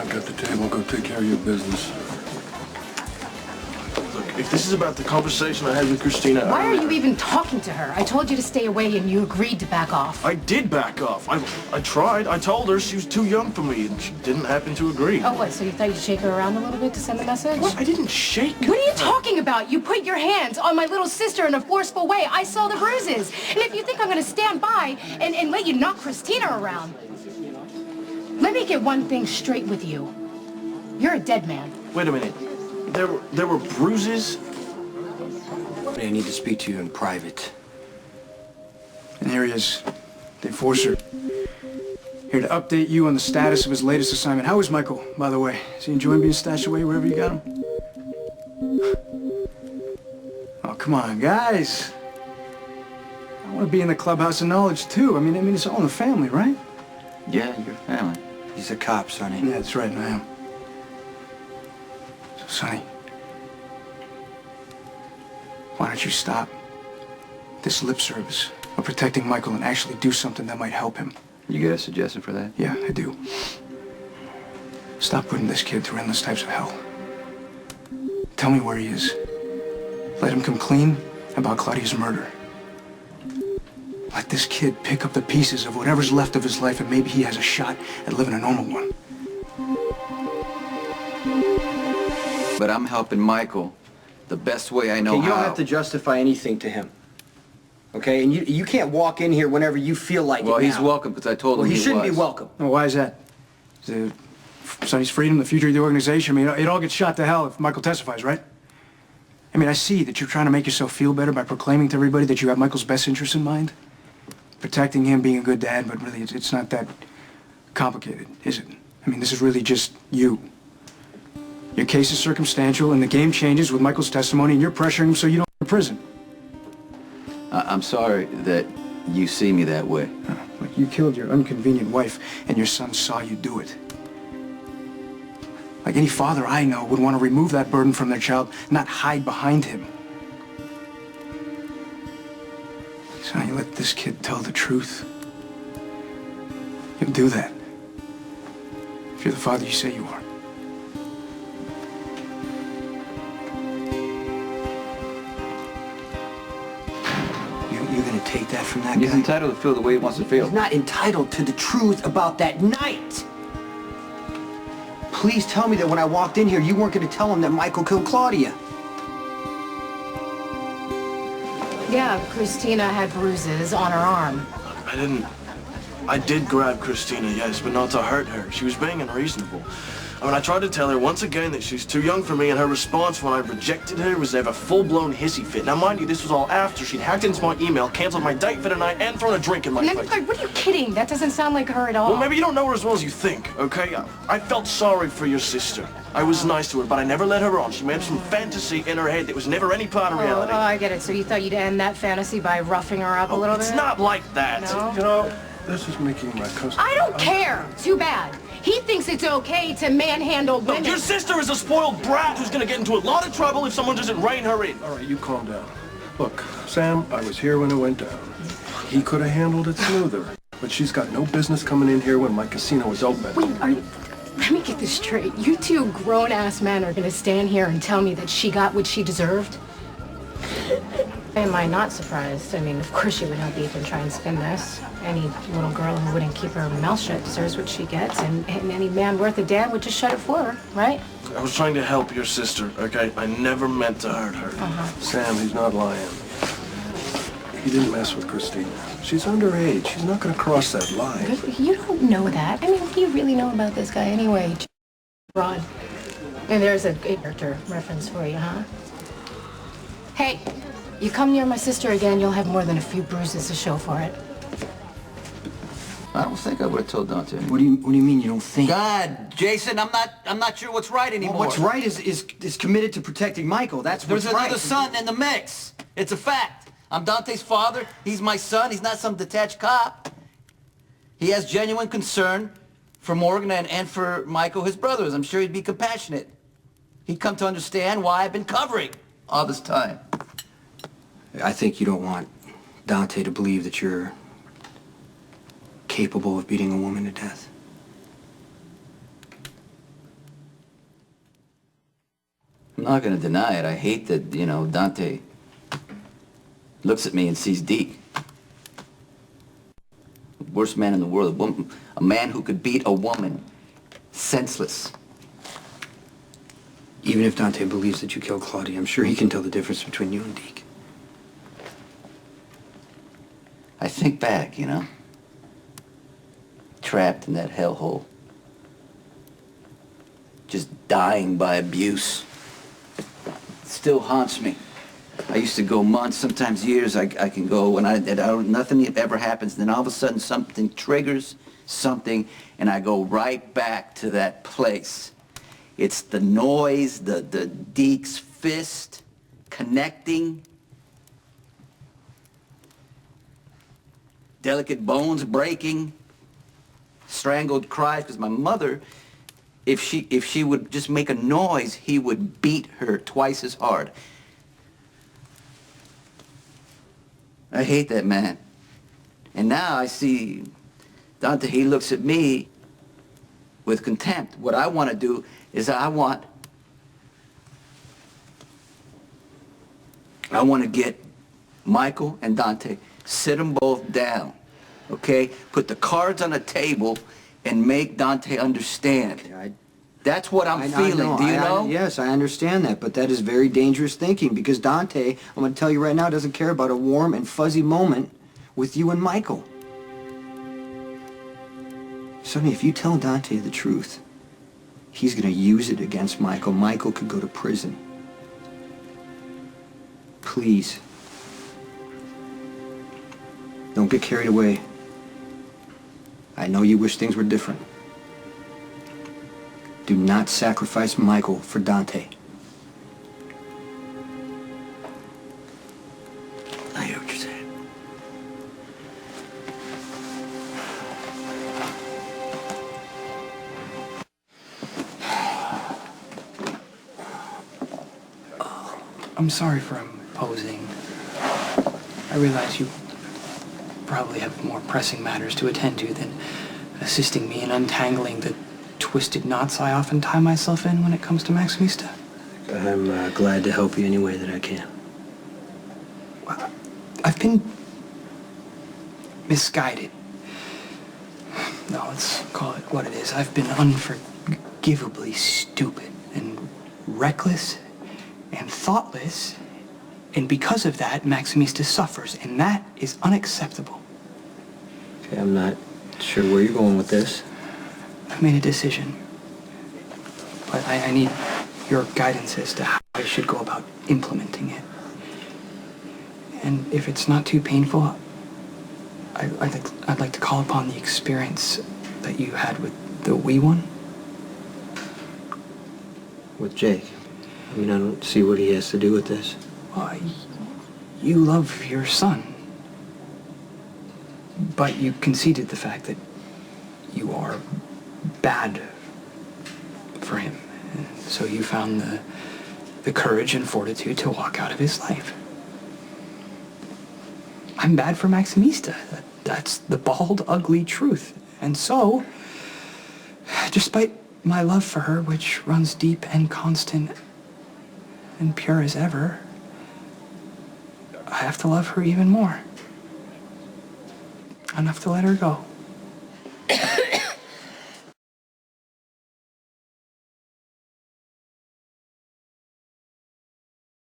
I've got the table. Go take care of your business. Look, if this is about the conversation I had with Christina... Why are you even talking to her? I told you to stay away and you agreed to back off. I did back off. I tried. I told her she was too young for me, and she didn't happen to agree. Oh, what? So you thought you'd shake her around a little bit to send the message? What? I didn't shake her. What are you talking about? You put your hands on my little sister in a forceful way. I saw the bruises. And if you think I'm going to stand by and let you knock Christina around... Let me get one thing straight with you. You're a dead man. Wait a minute. There were bruises? I need to speak to you in private. And here he is, the enforcer. Here to update you on the status of his latest assignment. How is Michael, by the way? Is he enjoying being stashed away wherever you got him? Oh, come on, guys. I want to be in the clubhouse of knowledge, too. I mean, it's all in the family, right? Yeah, your family. He's a cop, Sonny. Yeah, that's right, I am. So, Sonny, why don't you stop this lip service of protecting Michael and actually do something that might help him? You got a suggestion for that? Yeah, I do. Stop putting this kid through endless types of hell. Tell me where he is. Let him come clean about Claudia's murder. Let this kid pick up the pieces of whatever's left of his life, and maybe he has a shot at living a normal one. But I'm helping Michael the best way I know Okay, how. you don't have to justify anything to him. Okay? And you can't walk in here whenever you feel like Well, it he's now. welcome, because I told him Well, he shouldn't was. be welcome. Oh, why is that? Is it Sonny's freedom, the future of the organization? I mean, it all gets shot to hell if Michael testifies, right? I mean, I see that you're trying to make yourself feel better by proclaiming to everybody that you have Michael's best interest in mind. Protecting him, being a good dad, but really it's not that complicated, is it? I mean, this is really just you. Your case is circumstantial, and the game changes with Michael's testimony, and you're pressuring him so you don't go to prison. I'm sorry that you see me that way. Like you killed your inconvenient wife, and your son saw you do it. Like any father I know would want to remove that burden from their child, not hide behind him. So you let this kid tell the truth. You'll do that. If you're the father you say you are. You're gonna take that from that guy? He's entitled to feel the way he wants to feel. He's not entitled to the truth about that night. Please tell me that when I walked in here, you weren't going to tell him that Michael killed Claudia. Yeah, Christina had bruises on her arm. I did grab Christina, yes, but not to hurt her. She was being unreasonable. I mean, I tried to tell her once again that she's too young for me, and her response when I rejected her was to have a full-blown hissy fit. Now, mind you, this was all after she'd hacked into my email, canceled my date for the night, and thrown a drink in my face. What are you kidding? That doesn't sound like her at all. Well, maybe you don't know her as well as you think, okay? I felt sorry for your sister. I was nice to her, but I never let her on. She made up some fantasy in her head that was never any part of reality. Oh, I get it. So you thought you'd end that fantasy by roughing her up a little bit? It's not like that. No? You know, this is making my cousin... I don't care. Too bad. He thinks it's okay to manhandle women. Look, your sister is a spoiled brat who's gonna get into a lot of trouble if someone doesn't rein her in. All right, you calm down. Look, Sam, I was here when it went down. He could have handled it smoother, but she's got no business coming in here when my casino is open. Wait, let me get this straight. You two grown-ass men are gonna stand here and tell me that she got what she deserved? Am I not surprised? I mean, of course you would help Ethan try and spin this. Any little girl who wouldn't keep her mouth shut deserves what she gets, and any man worth a damn would just shut it for her, right? I was trying to help your sister, okay? I never meant to hurt her. Sam, he's not lying. He didn't mess with Christina. She's underage. She's not going to cross that line. You don't know that. I mean, what do you really know about this guy anyway? Rod. And there's a character reference for you, huh? Hey, you come near my sister again, you'll have more than a few bruises to show for it. I don't think I would have told Dante. What do you mean you don't think? God, Jason, I'm not sure what's right anymore. well, what's right is committed to protecting Michael. That's what's There's right. another son in the mix. It's a fact. I'm Dante's father. He's my son. He's not some detached cop. He has genuine concern for Morgan and for Michael, his brothers. I'm sure he'd be compassionate. He'd come to understand why I've been covering all this time. I think you don't want Dante to believe that you're capable of beating a woman to death. not gonna deny it. I hate that, Dante looks at me and sees Deke. Worst man in the world. A man who could beat a woman. Senseless. Even if Dante believes that you killed Claudia, I'm sure he can tell the difference between you and Deke. I think back, trapped in that hellhole. Just dying by abuse. It still haunts me. I used to go months, sometimes years. I can go and nothing ever happens. Then all of a sudden something triggers something, and I go right back to that place. It's the noise, the Deke's fist connecting, delicate bones breaking, strangled cries. Because my mother, if she would just make a noise, he would beat her twice as hard. I hate that man. And now I see Dante, he looks at me with contempt. What I want to do is I want to get Michael and Dante, sit them both down, okay? Put the cards on the table and make Dante understand. That's what I'm feeling. Do you know? Yes, I understand that, but that is very dangerous thinking because Dante, I'm going to tell you right now, doesn't care about a warm and fuzzy moment with you and Michael. Sonny, if you tell Dante the truth, he's going to use it against Michael. Michael could go to prison. Please. Don't get carried away. I know you wish things were different. Do not sacrifice Michael for Dante. I hear what you're saying. I'm sorry for imposing. I realize you probably have more pressing matters to attend to than assisting me in untangling the twisted knots I often tie myself in when it comes to Maximista. I'm glad to help you any way that I can. Well, I've been misguided. No, let's call it what it is. I've been unforgivably stupid and reckless and thoughtless, and because of that, Maximista suffers, and that is unacceptable. Okay, I'm not sure where you're going with this. I've made a decision, but I need your guidance as to how I should go about implementing it. And if it's not too painful, I'd like to call upon the experience that you had with the wee one. With Jake? I mean, I don't see what he has to do with this. Well, you love your son, but you conceded the fact that you are bad for him. And so you found the courage and fortitude to walk out of his life. I'm bad for Maximista. That's the bald, ugly truth. And so, despite my love for her, which runs deep and constant and pure as ever, I have to love her even more. I have to let her go.